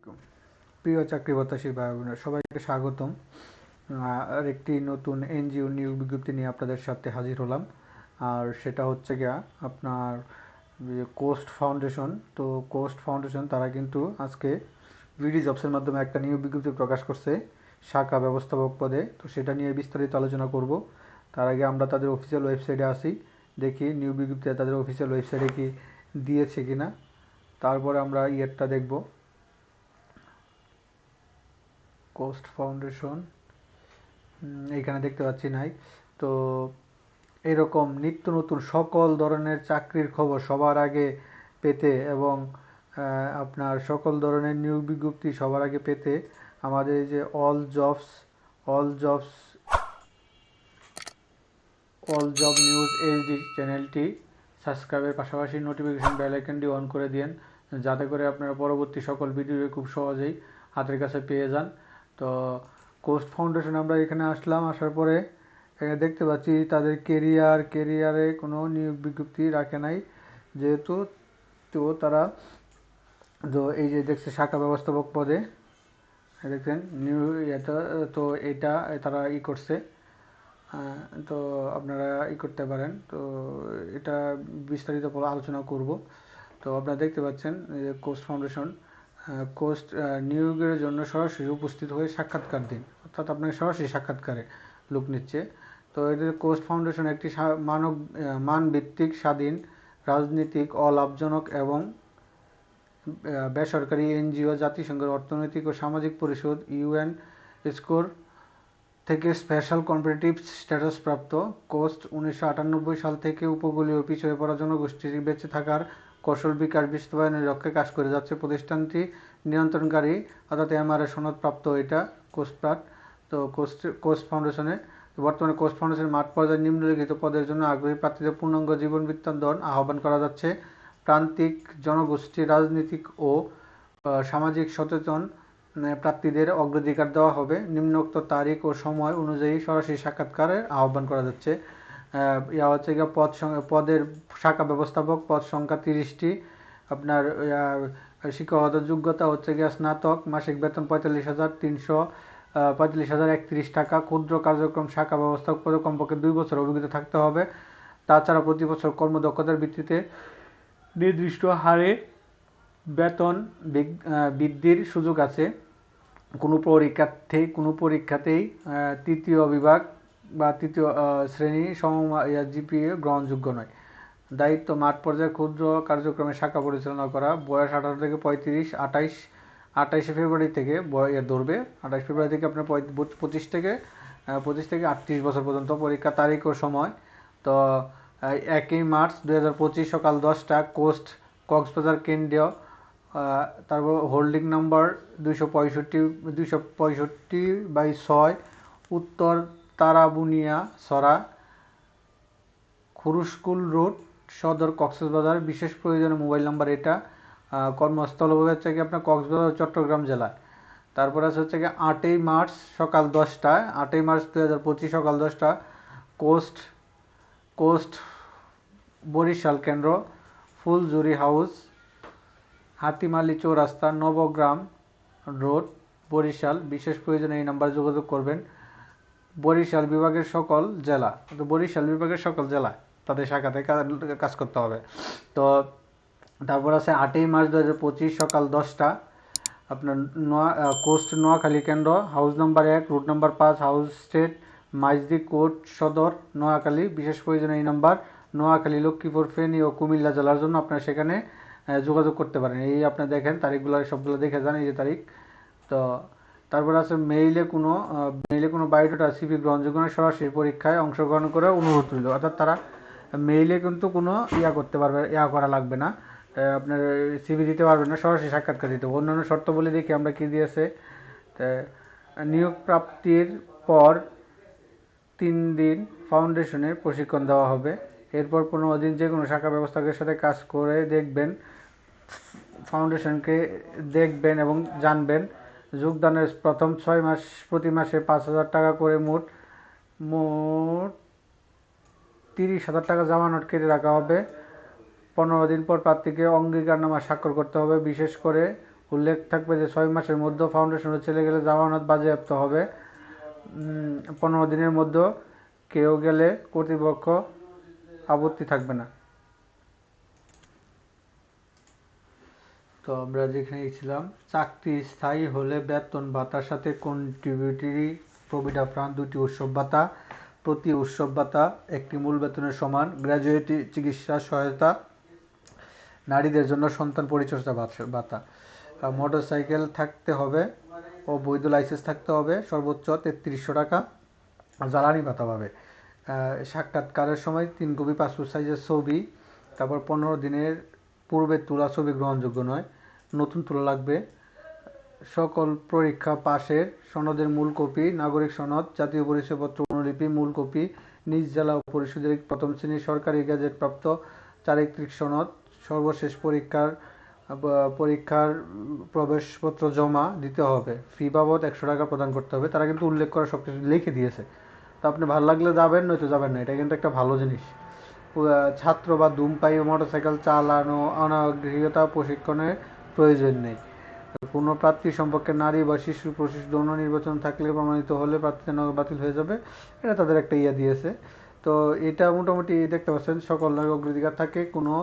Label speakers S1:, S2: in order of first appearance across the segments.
S1: আলাইকুম প্রিয় চাকরি প্রত্যাশী ভাই বোনেরা, সবাইকে স্বাগতম। আর একটি নতুন এনজিও নিয়োগ বিজ্ঞপ্তি নিয়ে আপনাদের সাথে হাজির হলাম। আর সেটা হচ্ছে গিয়া আপনার কোস্ট ফাউন্ডেশন। তো কোস্ট ফাউন্ডেশন তারা কিন্তু আজকে ভিডি জবসের মাধ্যমে একটা নিয়োগ বিজ্ঞপ্তি প্রকাশ করছে শাখা ব্যবস্থাপক পদে। তো সেটা নিয়ে বিস্তারিত আলোচনা করব। তার আগে আমরা তাদের অফিসিয়াল ওয়েবসাইটে আসি, দেখি নিয়োগ বিজ্ঞপ্তি তাদের অফিসিয়াল ওয়েবসাইটে কি দিয়েছে কিনা। তারপরে আমরা ইয়েরটা দেখব, কোস্ট ফাউন্ডেশন এইখানে দেখতে পাচ্ছি নাই। তো এরকম নিত্য নতুন সকল ধরনের চাকরির খবর সবার আগে পেতে এবং আপনার সকল ধরনের নিয়োগ বিজ্ঞপ্তি সবার আগে পেতে আমাদের এই যে all jobs all job news HD চ্যানেলটি সাবস্ক্রাইবের পাশাপাশি নোটিফিকেশন বেল আইকনটি অন করে দিন, যাতে করে আপনারা পরবর্তী সকল ভিডিও খুব সহজেই হাতের কাছে পেয়ে যান। তো কোস্ট ফাউন্ডেশন আমরা এখানে আসলাম, আসার পরে এখানে দেখতে পাচ্ছি তাদের কেরিয়ারে কোনো নিয়োগ বিজ্ঞপ্তি রাখে নাই, যেহেতু তো তারা তো এই যে দেখছে শাখা ব্যবস্থাপক পদে দেখছেন নিউ এটা। তো এটা তারা করছে, তো আপনারা করতে পারেন। তো এটা বিস্তারিত আলোচনা করব। তো আপনারা দেখতে পাচ্ছেন কোস্ট ফাউন্ডেশন কোস্ট নিয়োগের জন্য সরাসরি উপস্থিত হয়ে সাক্ষাৎকার দিন, অর্থাৎ আপনাকে সরাসরি সাক্ষাৎকারে লোক নিচ্ছে। তো এদের কোস্ট ফাউন্ডেশন একটি মানভিত্তিক স্বাধীন রাজনীতিক অলাভজনক এবং বেসরকারি এনজিও, জাতিসংঘের অর্থনৈতিক ও সামাজিক পরিষদ ইউএন স্কোর থেকে স্পেশাল কম্পিটিটিভ স্ট্যাটাস প্রাপ্ত। কোস্ট 1998 সাল থেকে উপকূলীয় পিছিয়ে পড়া জনগোষ্ঠীর বেঁচে থাকার কৌশল বিকাশ বাস্তবায়নের লক্ষ্যে কাজ করে যাচ্ছে। প্রতিষ্ঠানটি নিয়ন্ত্রণকারী অর্থাৎ এমআরএ সনদপ্রাপ্ত এটা কোস্টপ্রাট। তো কোস্ট ফাউন্ডেশনে বর্তমানে কোস্ট ফাউন্ডেশনের মাঠ পর্যায়ে নিম্নলিখিত পদের জন্য আগ্রহী প্রার্থীদের পূর্ণাঙ্গ জীবন বৃত্তান্ত আহ্বান করা যাচ্ছে। প্রান্তিক জনগোষ্ঠী, রাজনীতিক ও সামাজিক সচেতন প্রার্থীদের অগ্রাধিকার দেওয়া হবে। নিম্নোক্ত তারিখ ও সময় অনুযায়ী সরাসরি সাক্ষাৎকারের আহ্বান করা যাচ্ছে। ইয়া হচ্ছে গিয়ে পদের শাখা ব্যবস্থাপক পদ সংখ্যা 30টি। আপনার শিক্ষাগত যোগ্যতা হচ্ছে গিয়ে স্নাতক, মাসিক বেতন 45,345,031 টাকা। ক্ষুদ্র কার্যক্রম শাখা ব্যবস্থাপক পদে কমপক্ষে 2 বছর অভিজ্ঞতা থাকতে হবে। তাছাড়া প্রতি বছর কর্মদক্ষতার ভিত্তিতে নির্দিষ্ট হারে বেতন বৃদ্ধির সুযোগ আছে। কোনো পরীক্ষাতেই তৃতীয় বিভাগ বা তৃতীয় শ্রেণী জিপিএ গ্রহণযোগ্য নয়। দায়িত্ব মাঠ পর্যায়ে ক্ষুদ্র কার্যক্রমে শাখা পরিচালনা করা। বয়স 18 থেকে 35, 28 ফেব্রুয়ারি থেকে ধরবে। 28 ফেব্রুয়ারি থেকে আপনার 25 থেকে 38 বছর পর্যন্ত। পরীক্ষা তারিখ ও সময় তো 1 মার্চ 2025 সকাল 10টা, কোস্ট কক্সবাজার কেন্দ্রীয়। তারপর হোল্ডিং নাম্বার 265/6, উত্তর তারাবুনিয়া সরা, খুরুশকুল রোড, সদর কক্সবাজার। বিশেষ প্রয়োজনে মোবাইল নাম্বার এটা। কর্মস্থল হচ্ছে কি আপনার কক্সবাজার চট্টগ্রাম জেলায়। তারপর আছে হচ্ছে কি 8 মার্চ সকাল 10টায়, 8 মার্চ 2025 সকাল 10টা, কোস্ট বরিশাল কেন্দ্র, ফুলজুরি হাউস, হাতিমালি চৌরাস্তা, নবগ্রাম রোড, বরিশাল। বিশেষ প্রয়োজনে এই নাম্বারে যোগাযোগ করবেন। বরিশাল বিভাগের সকল জেলা তাদের শাখাতে কাজ করতে হবে। তো তারপর আছে 8 মার্চ 2025 সকাল 10টা, আপনার কোস্ট নোয়াখালী কেন্দ্র, house number 1, route number 5, house state, Maijdi court, Sadar, Noakhali. বিশেষ প্রয়োজনে এই নাম্বার। নোয়াখালী, লক্ষ্মীপুর, ফেনী ও কুমিল্লা জেলার জন্য আপনারা সেখানে যোগাযোগ করতে পারেন। এই আপনার দেখেন তারিখগুলো সবগুলো দেখে যান, এই যে তারিখ। তো তারপর আছে মেইলে কোনো বায়োডাটা সিভি গ্রহণযোগ্য নয়, সরাসরি পরীক্ষায় অংশগ্রহণ করে অনুরোধ রইল। অর্থাৎ তারা মেইলে কিন্তু কোনো করা লাগবে না, আপনার সিভি দিতে পারবেন না, সরাসরি সাক্ষাৎকার দিতে হবে। অন্যান্য শর্ত বলে দেখি আমরা কি দিয়েছে। নিয়োগ প্রাপ্তির পর 3 দিন ফাউন্ডেশনের প্রশিক্ষণ দেওয়া হবে। এরপর 15 দিন যে কোনো শাখা ব্যবস্থাপকের সাথে কাজ করে ফাউন্ডেশনকে দেখবেন এবং জানবেন। যোগদানের প্রথম 6 মাস প্রতি মাসে 5,000 টাকা করে মোট 30,000 টাকা জমা নোট কেটে রাখা হবে। 15 দিন পর প্রার্থীকে অঙ্গীকারনামা স্বাক্ষর করতে হবে। বিশেষ করে উল্লেখ থাকবে যে 6 মাসের মধ্যে ফাউন্ডেশনে চলে গেলে জামানত বাজেয়াপ্ত হবে। 15 দিনের মধ্যে কেউ গেলে কর্তৃপক্ষ আপত্তি থাকবে না। তো আমরা যেখানে ছিলাম, চাকরি স্থায়ী হলে বেতন ভাতার সাথে কন্ট্রিবিউটরি প্রভিডেন্ট ফান্ড 2টি উৎসব ভাতা, প্রতি উৎসব ভাতা একটি মূল বেতনের সমান, গ্র্যাজুয়েটি চিকিৎসা সহায়তা, নারীদের জন্য সন্তান পরিচর্যা ভাতা, মোটরসাইকেল থাকতে হবে ও বৈধ লাইসেন্স থাকতে হবে, সর্বোচ্চ 3300 টাকা জ্বালানি ভাতা পাবে। সাক্ষাৎকারের সময় 3 কপি পাসপোর্ট সাইজের ছবি, তারপর 15 দিনের পূর্বে তোলা ছবি গ্রহণযোগ্য নয়, নতুন তোলা লাগবে। সকল পরীক্ষা পাশের সনদের মূল কপি, নাগরিক সনদ, জাতীয় পরিচয়পত্র অনুলিপি মূল কপি, নিজ জেলা পরিষদের প্রথম শ্রেণীর সরকারি গেজেট প্রাপ্ত চারিত্রিক সনদ, সর্বশেষ পরীক্ষার প্রবেশপত্র জমা দিতে হবে। ফি বাবদ 100 টাকা প্রদান করতে হবে। তারা কিন্তু উল্লেখ করে সবকিছু লিখে দিয়েছে। তো আপনি ভালো লাগলে যাবেন, নয়তো যাবেন না। এটা কিন্তু একটা ভালো জিনিস। ছাত্র বা ধূমপায়ী মোটরসাইকেল চালানো অনাগ্রহীতা প্রশিক্ষণের প্রয়োজন নেই। কোনো প্রার্থী সম্পর্কে নারী বা শিশু যৌন নির্বাচন থাকলে প্রমাণিত হলে প্রার্থী বাতিল হয়ে যাবে। এটা তাদের একটা দিয়েছে। তো এটা মোটামুটি দেখতে পাচ্ছেন সকল অগ্রাধিকার থাকে, কোনো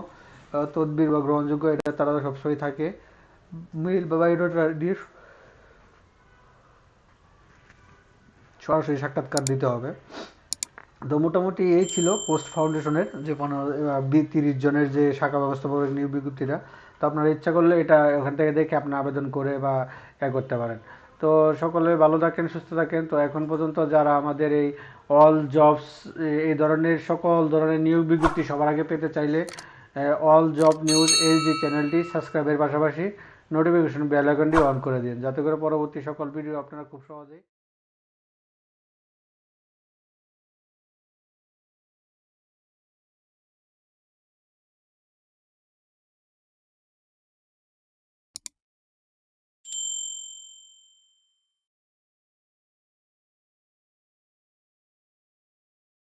S1: তদবির বা গ্রহণযোগ্য এটা তারা সবসময় থাকে। মেইল বা বায়োডাটা দিয়ে সরাসরি সাক্ষাৎকার দিতে হবে। তো মোটামুটি এই ছিল পোস্ট ফাউন্ডেশনের যে 30 জনের যে শাখা ব্যবস্থাপকের নিয়োগ বিজ্ঞপ্তিটা। তো আপনারা ইচ্ছা করলে এটা ওখান থেকে দেখে আপনি আবেদন করে বা করতে পারেন। তো সকলে ভালো থাকেন, সুস্থ থাকেন। তো এখন পর্যন্ত যারা আমাদের এই অল জবস এই ধরনের সকল ধরনের নিয়োগ বিজ্ঞপ্তি সবার আগে পেতে চাইলে অল জব নিউজ এইচডি চ্যানেলটি সাবস্ক্রাইবের পাশাপাশি নোটিফিকেশন বেল আইকনটি অন করে দিন, যাতে করে পরবর্তী সকল ভিডিও আপনারা খুব সহজেই